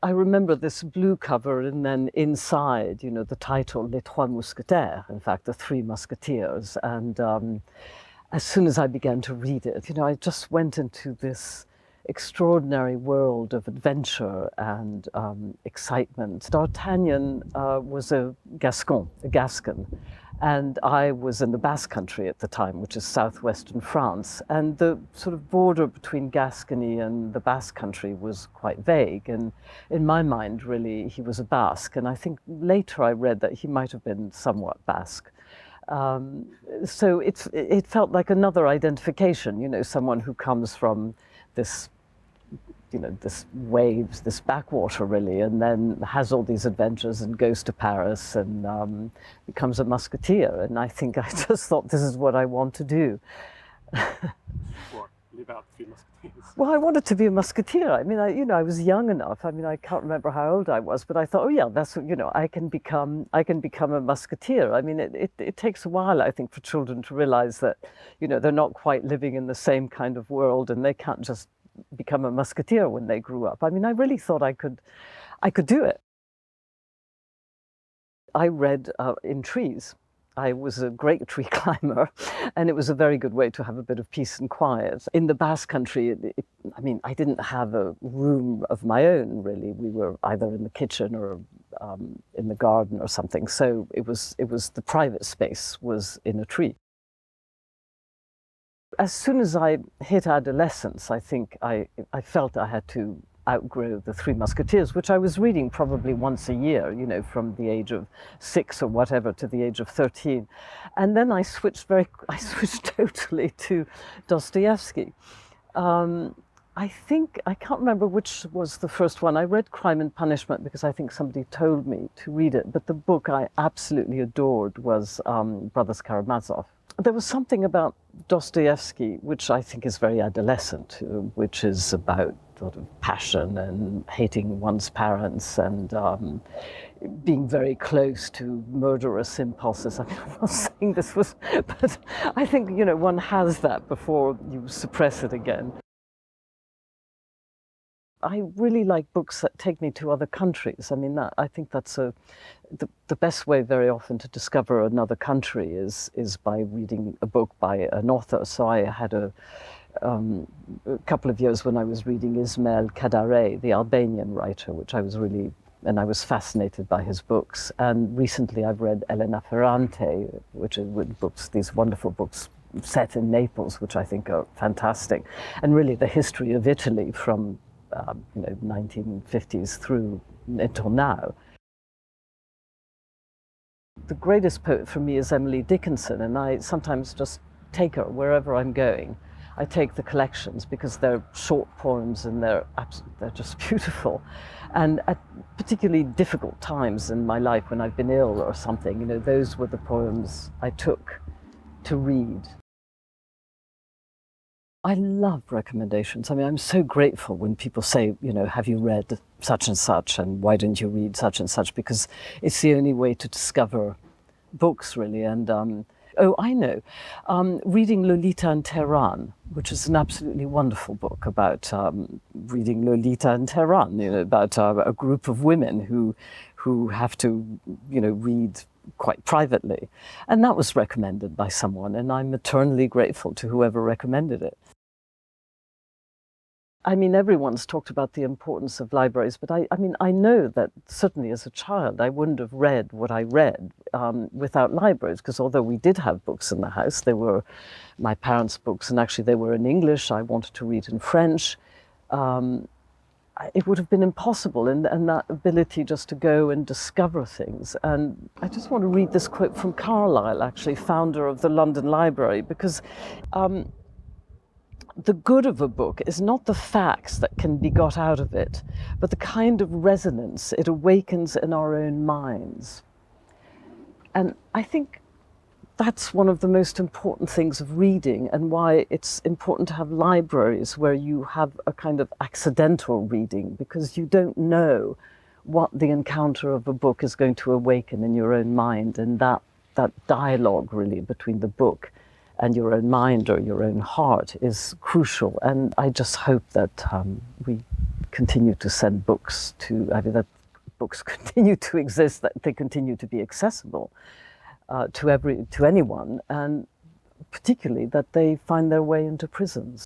I remember this blue cover, and then inside, the title, Les Trois Musketeers, in fact, the Three Musketeers. And as soon as I began to read it, I just went into this extraordinary world of adventure and excitement. D'Artagnan was a Gascon, and I was in the Basque Country at the time, which is southwestern France. And the sort of border between Gascony and the Basque Country was quite vague. And in my mind, really, he was a Basque. And I think later I read that he might have been somewhat Basque. So it felt like another identification, someone who comes from this this waves, this backwater really, and then has all these adventures and goes to Paris and becomes a musketeer. And I think I just thought, this is what I want to do. What? Live out Three Musketeers? Well, I wanted to be a musketeer. I mean, I was young enough. I mean, I can't remember how old I was, but I thought, oh yeah, that's what, I can become a musketeer. I mean, it takes a while, I think, for children to realize that, they're not quite living in the same kind of world, and they can't just become a musketeer when they grew up. I mean, I really thought I could do it. I read in trees. I was a great tree climber, and it was a very good way to have a bit of peace and quiet. In the Basque Country, I didn't have a room of my own, really. We were either in the kitchen or in the garden or something. So it was the private space was in a tree. As soon as I hit adolescence, I think I felt I had to outgrow the Three Musketeers, which I was reading probably once a year, from the age of 6 or whatever to the age of 13. And then I switched totally to Dostoevsky. I can't remember which was the first one. I read Crime and Punishment because I think somebody told me to read it. But the book I absolutely adored was Brothers Karamazov. There was something about Dostoevsky, which I think is very adolescent, which is about sort of passion and hating one's parents and being very close to murderous impulses. I mean, I'm not saying this was, but I think, one has that before you suppress it again. I really like books that take me to other countries. I mean, I think that's the best way very often to discover another country is by reading a book by an author. So I had a couple of years when I was reading Ismail Kadare, the Albanian writer, which I was fascinated by his books. And recently I've read Elena Ferrante, which is these wonderful books set in Naples, which I think are fantastic. And really the history of Italy from 1950s through until now. The greatest poet for me is Emily Dickinson, and I sometimes just take her wherever I'm going. I take the collections because they're short poems and they're just beautiful. And at particularly difficult times in my life when I've been ill or something, those were the poems I took to read. I love recommendations. I mean, I'm so grateful when people say, have you read such and such, and why didn't you read such and such? Because it's the only way to discover books, really. And, I know. Reading Lolita in Tehran, which is an absolutely wonderful book about reading Lolita in Tehran, about a group of women who have to, read quite privately. And that was recommended by someone, and I'm eternally grateful to whoever recommended it. I mean, everyone's talked about the importance of libraries, but I know that certainly as a child, I wouldn't have read what I read without libraries, because although we did have books in the house, they were my parents' books, and actually they were in English. I wanted to read in French. It would have been impossible, and that ability just to go and discover things. And I just want to read this quote from Carlyle, actually, founder of the London Library, because the good of a book is not the facts that can be got out of it, but the kind of resonance it awakens in our own minds. And I think that's one of the most important things of reading, and why it's important to have libraries where you have a kind of accidental reading, because you don't know what the encounter of a book is going to awaken in your own mind, and that dialogue really between the book and your own mind or your own heart is crucial. And I just hope that we continue to send books to, I mean, that books continue to exist, that they continue to be accessible to anyone, and particularly that they find their way into prisons.